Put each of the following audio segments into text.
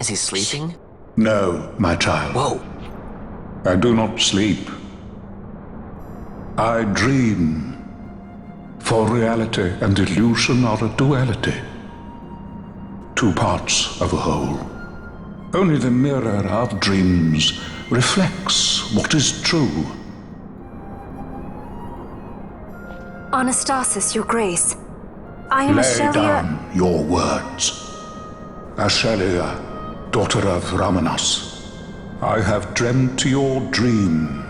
Is he sleeping? No, my child. Whoa. I do not sleep. I dream. For reality and illusion are a duality. Two parts of a whole. Only the mirror of dreams reflects what is true. Anastasis, your grace. I am Lay Ashelia. down your words. Ashelia, daughter of Ramanas, I have dreamt your dream.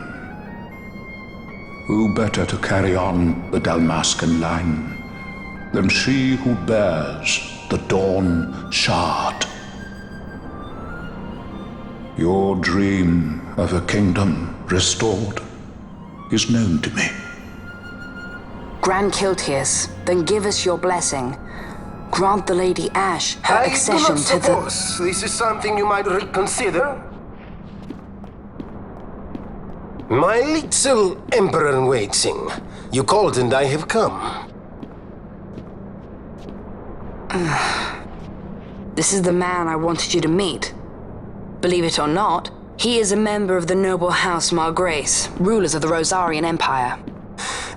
Who better to carry on the Dalmascan line than she who bears the Dawn Shard? Your dream of a kingdom restored is known to me. Grand Kiltius, then give us your blessing. Grant the Lady Ashe her accession to the... I do not suppose this is something you might reconsider. My little emperor-in-waiting. You called and I have come. This is the man I wanted you to meet. Believe it or not, he is a member of the noble house Margrace, rulers of the Rosarian Empire.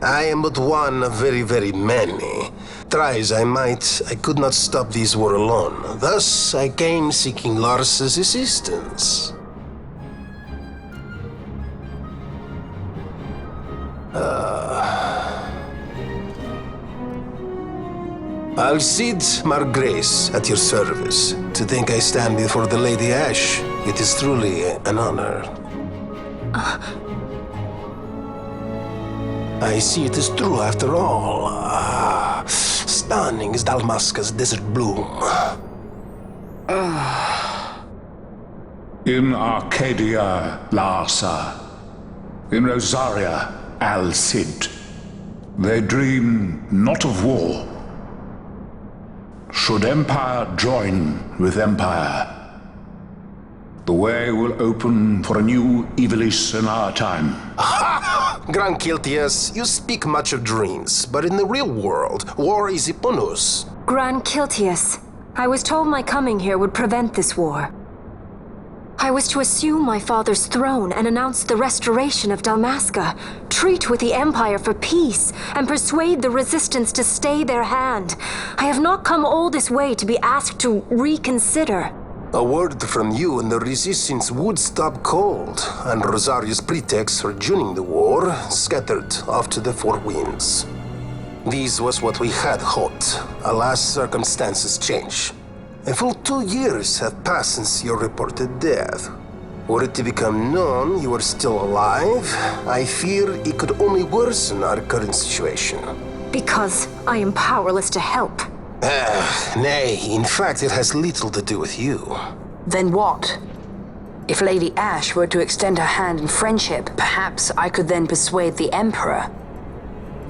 I am but one of very, very many. Try as I might, I could not stop this war alone. Thus, I came seeking Larsa's assistance. Alcide Margrace at your service. To think I stand before the Lady Ashe, it is truly an honor. I see it is true after all. Stunning is Dalmasca's desert bloom. In Archadia, Larsa. In Rosaria, Alcide. They dream not of war. Should empire join with empire, the way will open for a new Evilis in our time. Grand Kiltius, you speak much of dreams, but in the real world, war is upon us. Grand Kiltius, I was told my coming here would prevent this war. I was to assume my father's throne and announce the restoration of Dalmasca, treat with the Empire for peace, and persuade the resistance to stay their hand. I have not come all this way to be asked to reconsider. A word from you and the resistance would stop cold, and Rosaria's pretext for joining the war scattered off to the four winds. This was what we had hoped. Alas, circumstances change. A full 2 years have passed since your reported death. Were it to become known you are still alive, I fear it could only worsen our current situation. Because I am powerless to help. Nay, in fact it has little to do with you. Then what? If Lady Ashe were to extend her hand in friendship, perhaps I could then persuade the Emperor.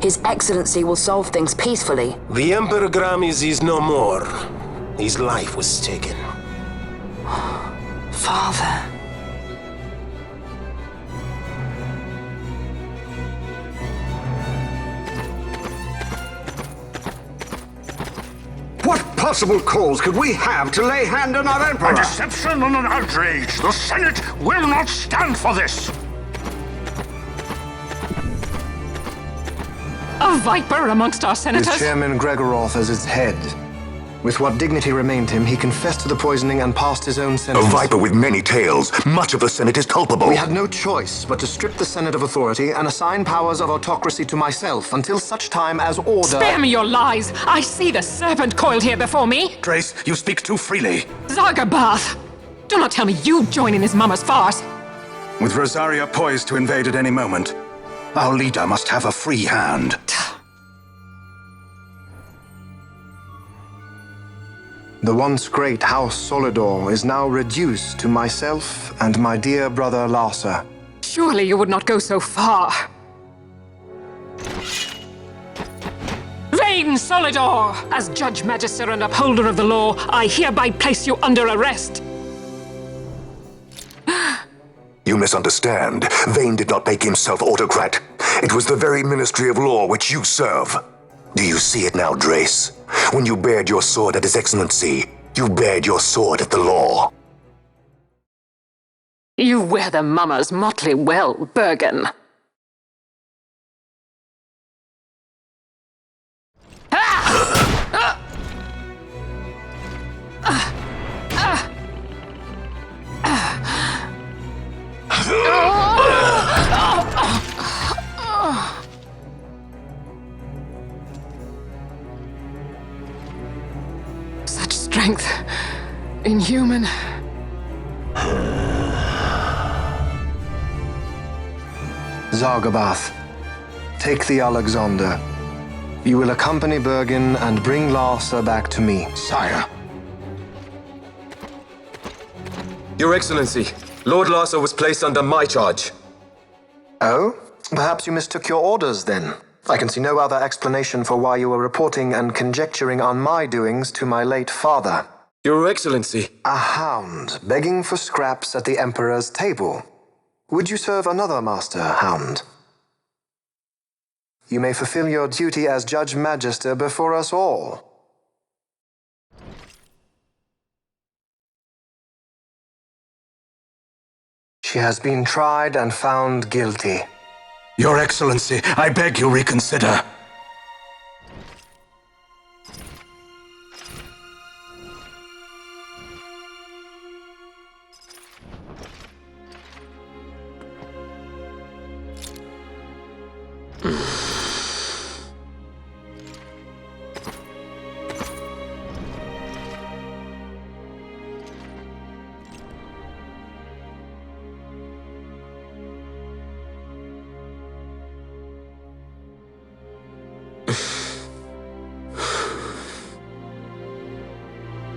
His Excellency will solve things peacefully. The Emperor Gramis is no more. His life was taken. Father. What possible cause could we have to lay hand on our Emperor? A deception and an outrage! The Senate will not stand for this! A viper amongst our senators? With Chairman Gregoroth as its head. With what dignity remained him, he confessed to the poisoning and passed his own A sentence. viper with many tails. Much of the Senate is culpable. We had no choice but to strip the Senate of authority and assign powers of autocracy to myself until such time as order... Spare me your lies! I see the serpent coiled here before me! Grace, you speak too freely. Zargabath! Do not tell me you join in his mama's farce! With Rosaria poised to invade at any moment, our leader must have a free hand. The once great House Solidor is now reduced to myself and my dear brother Larsa. Surely you would not go so far. Vain Solidor! As Judge Magister and upholder of the law, I hereby place you under arrest. You misunderstand. Vane did not make himself autocrat. It was the very Ministry of Law which you serve. Do you see it now, Drace? When you bared your sword at His Excellency, you bared your sword at the law. You wear the mummer's motley well, Bergen. Such strength. Inhuman. Zargabath, take the Alexander. You will accompany Bergen and bring Larsa back to me. Sire. Your Excellency, Lord Larsa was placed under my charge. Oh? Perhaps you mistook your orders then. I can see no other explanation for why you were reporting and conjecturing on my doings to my late father. Your Excellency. A hound begging for scraps at the Emperor's table. Would you serve another master, hound? You may fulfill your duty as Judge Magister before us all. She has been tried and found guilty. Your Excellency, I beg you reconsider.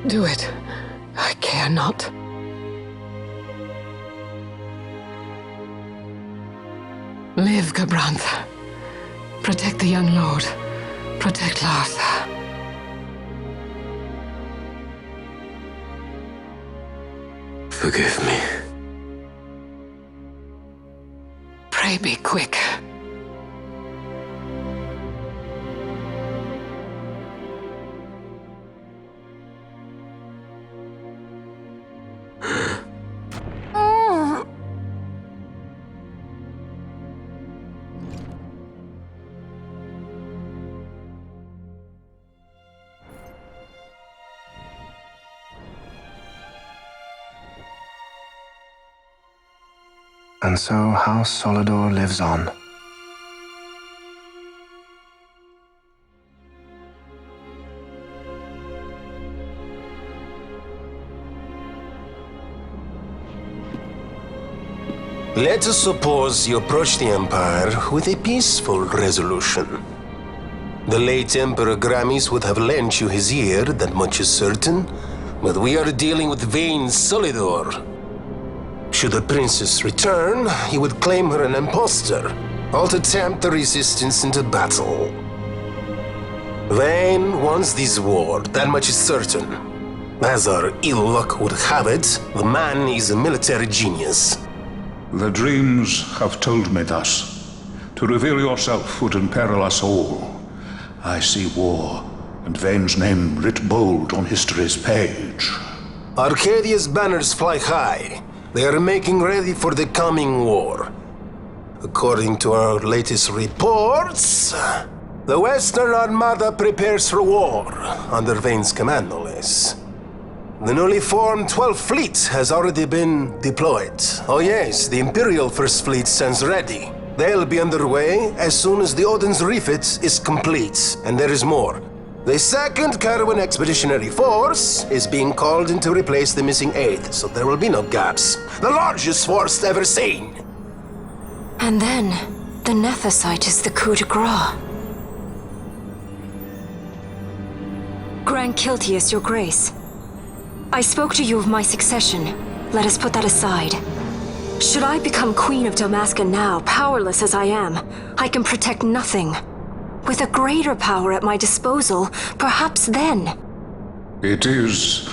Do it. I care not. Live, Gabrantha. Protect the young lord. Protect Larsa. Forgive me. Pray be quick. And so House Solidor lives on. Let us suppose you approach the Empire with a peaceful resolution. The late Emperor Gramis would have lent you his ear, that much is certain, but we are dealing with vain Solidor. Should the princess return, he would claim her an impostor, all to tempt the resistance into battle. Vayne wants this war, that much is certain. As our ill luck would have it, the man is a military genius. The dreams have told me thus. To reveal yourself would imperil us all. I see war, and Vayne's name writ bold on history's page. Archadia's banners fly high. They are making ready for the coming war. According to our latest reports, the Western Armada prepares for war, under Vayne's command, no less. The newly formed 12th Fleet has already been deployed. Oh yes, the Imperial First Fleet stands ready. They'll be underway as soon as the Odin's refit is complete. And there is more. The 2nd Caravan Expeditionary Force is being called in to replace the missing 8th, so there will be no gaps. The largest force ever seen! And then, the Nethicite is the coup de grace. Grand Kiltius, your grace. I spoke to you of my succession. Let us put that aside. Should I become Queen of Dalmasca now, powerless as I am, I can protect nothing. With a greater power at my disposal, perhaps then. It is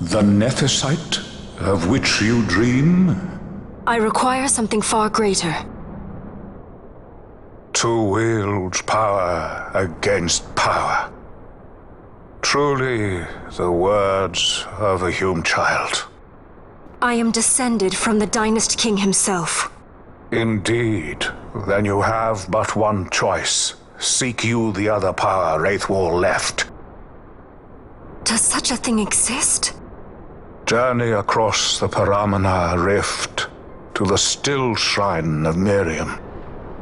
the Nethicite of which you dream? I require something far greater. To wield power against power. Truly, the words of a human child. I am descended from the Dynast King himself. Indeed. Then you have but one choice. Seek you the other power Wraithwall left. Does such a thing exist? Journey across the Paramana Rift to the still shrine of Miriam.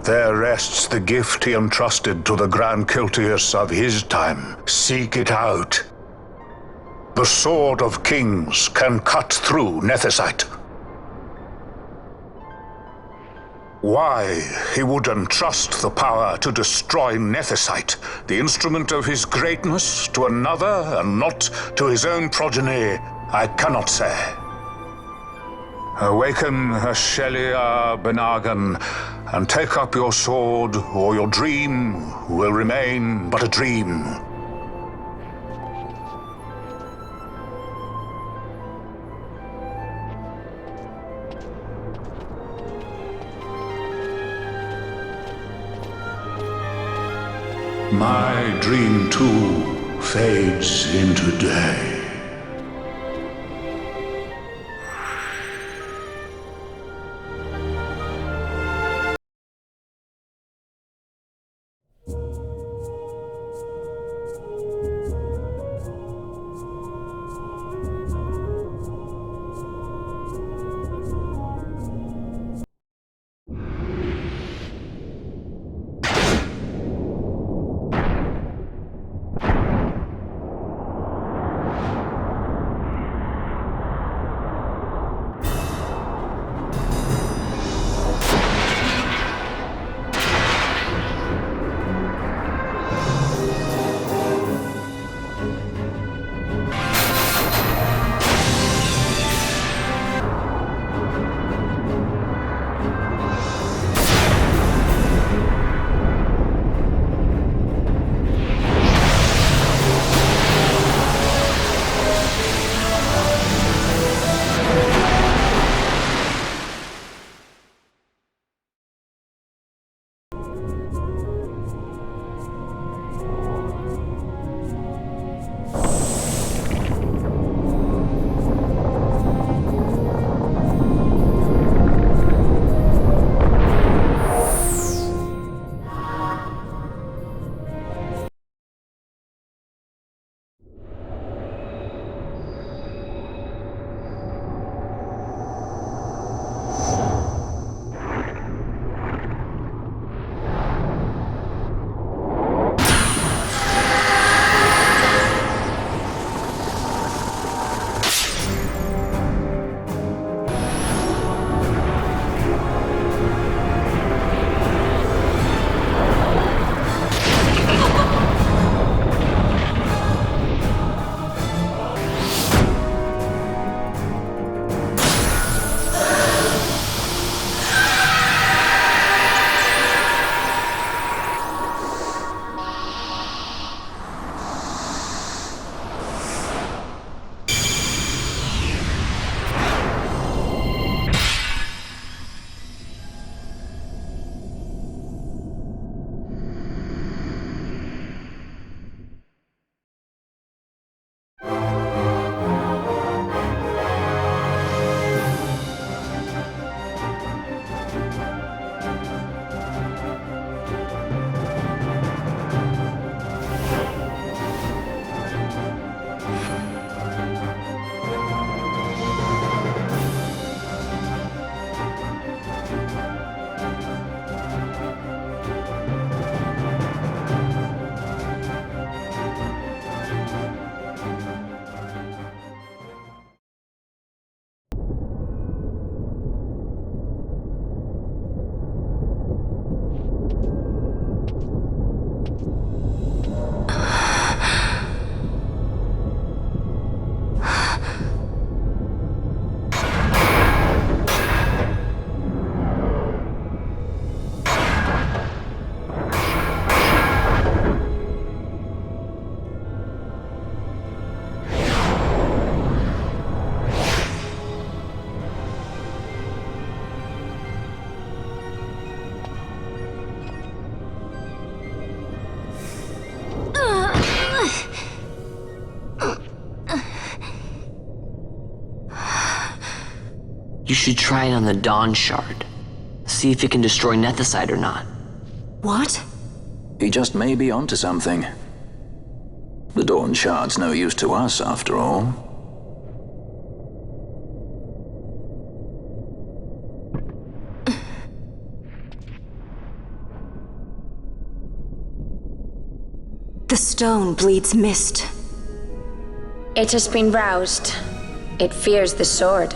There rests the gift he entrusted to the Grand Kiltius of his time. Seek it out. The Sword of Kings can cut through Nethicite. Why he would entrust the power to destroy Nethicite, the instrument of his greatness, to another and not to his own progeny, I cannot say. Awaken Ashelia Benagan, and take up your sword, or your dream will remain but a dream. My dream too fades into day. should try it on the Dawn Shard. See if it can destroy Nethicite or not. What? He just may be onto something. The Dawn Shard's no use to us, after all. The stone bleeds mist. It has been roused. It fears the sword.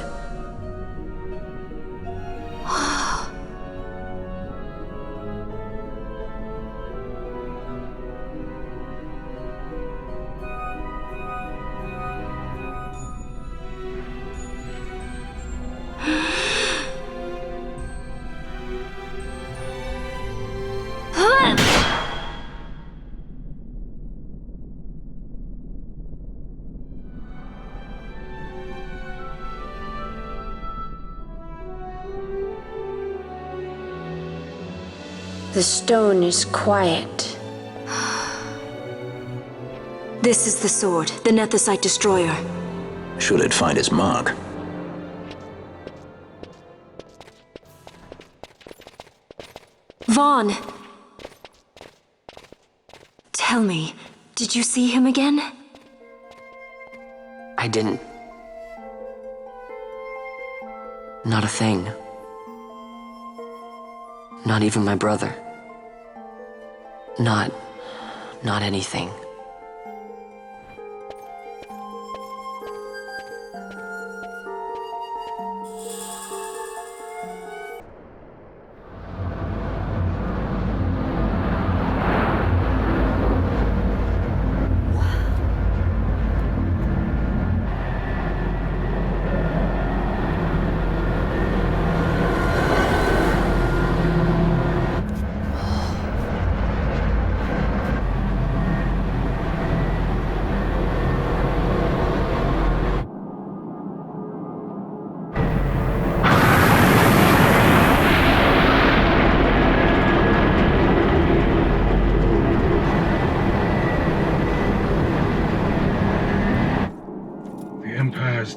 The stone is quiet. This is the sword, the Nethicite destroyer. Should it find its mark? Vaughn! Tell me, did you see him again? I didn't. Not a thing. Not even my brother. Not anything.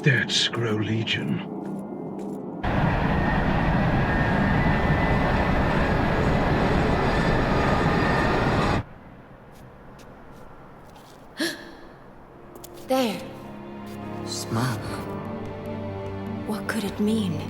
Debts grow legion. There. Smoke. What could it mean?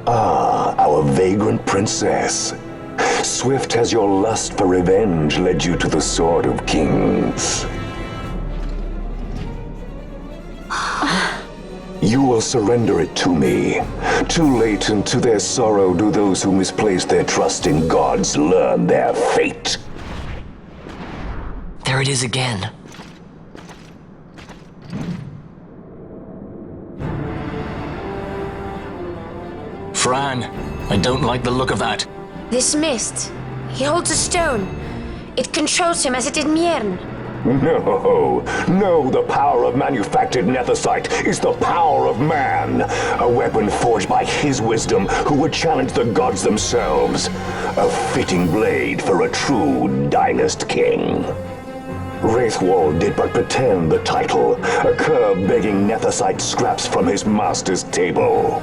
Our vagrant princess. Swift has your lust for revenge led you to the Sword of Kings. You will surrender it to me. Too late, and to their sorrow do those who misplace their trust in gods learn their fate. There it is again. Fran, I don't like the look of that. This mist. He holds a stone. It controls him as it did Mjern. No, the power of manufactured Nethicite is the power of man. A weapon forged by his wisdom who would challenge the gods themselves. A fitting blade for a true dynast king. Wraithwall did but pretend the title, a cur begging Nethicite scraps from his master's table.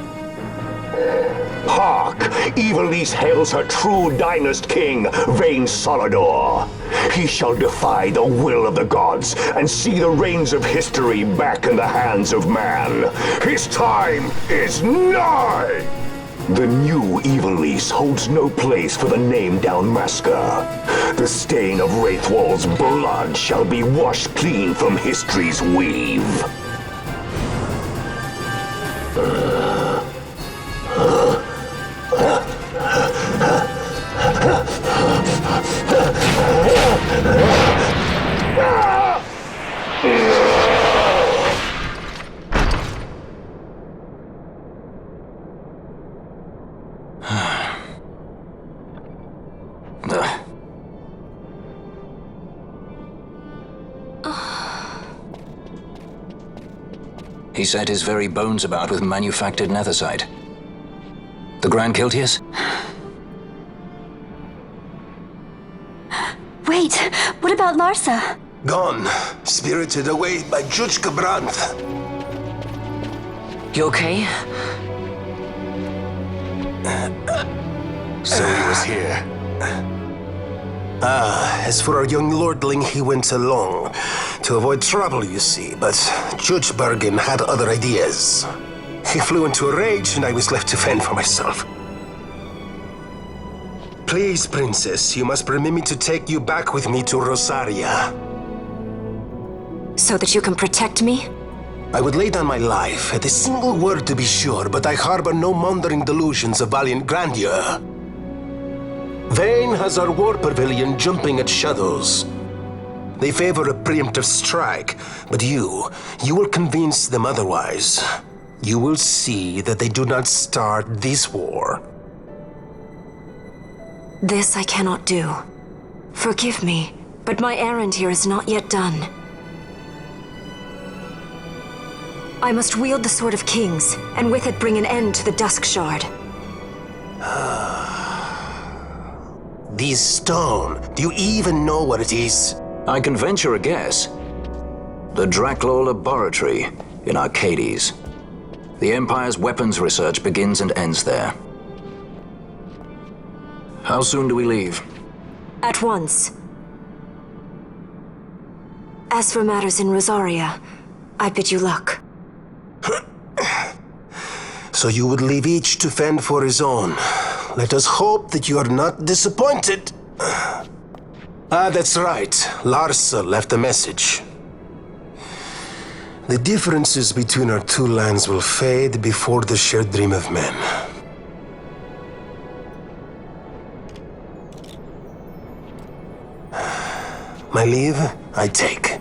Hark! Evilise hails her true dynast king, vain Solidor. He shall defy the will of the gods and see the reins of history back in the hands of man. His time is nigh! The new Evilise holds no place for the name Dalmasca. The stain of Wraithwall's blood shall be washed clean from history's weave. He set his very bones about with manufactured Nethicite. The Grand Kiltius? Wait, what about Larsa? Gone. Spirited away by Judge Cabranth. You okay? So he was here. As for our young lordling, he went along. To avoid trouble, you see, but Judge Bergen had other ideas. He flew into a rage, and I was left to fend for myself. Please, Princess, you must permit me to take you back with me to Rosaria. So that you can protect me? I would lay down my life, at a single word to be sure, but I harbor no mongering delusions of valiant grandeur. Vayne has our war pavilion jumping at shadows. They favor a preemptive strike, but you will convince them otherwise. You will see that they do not start this war. This I cannot do. Forgive me, but my errand here is not yet done. I must wield the Sword of Kings, and with it bring an end to the Dusk Shard. This stone, do you even know what it is? I can venture a guess. The Draclaw Laboratory in Archadia. The Empire's weapons research begins and ends there. How soon do we leave? At once. As for matters in Rosaria, I bid you luck. So you would leave each to fend for his own. Let us hope that you are not disappointed. That's right. Larsa left a message. The differences between our two lands will fade before the shared dream of men. My leave, I take.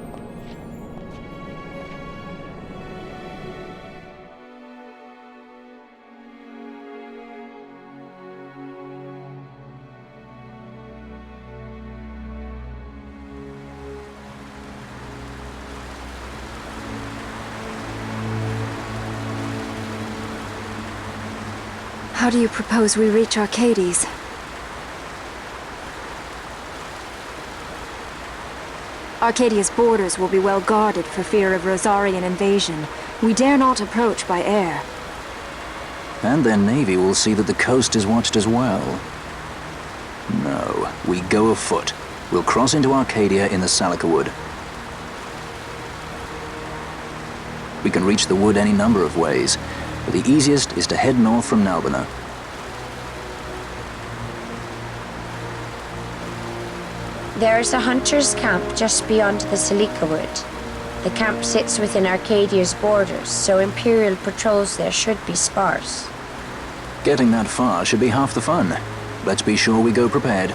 How do you propose we reach Archadia? Arcadia's borders will be well guarded for fear of Rosarian invasion. We dare not approach by air. And their navy will see that the coast is watched as well. No, we go afoot. We'll cross into Archadia in the Salika Wood. We can reach the wood any number of ways, but the easiest is to head north from Nalbina. There is a hunter's camp just beyond the Salika Wood. The camp sits within Arcadia's borders, so Imperial patrols there should be sparse. Getting that far should be half the fun. Let's be sure we go prepared.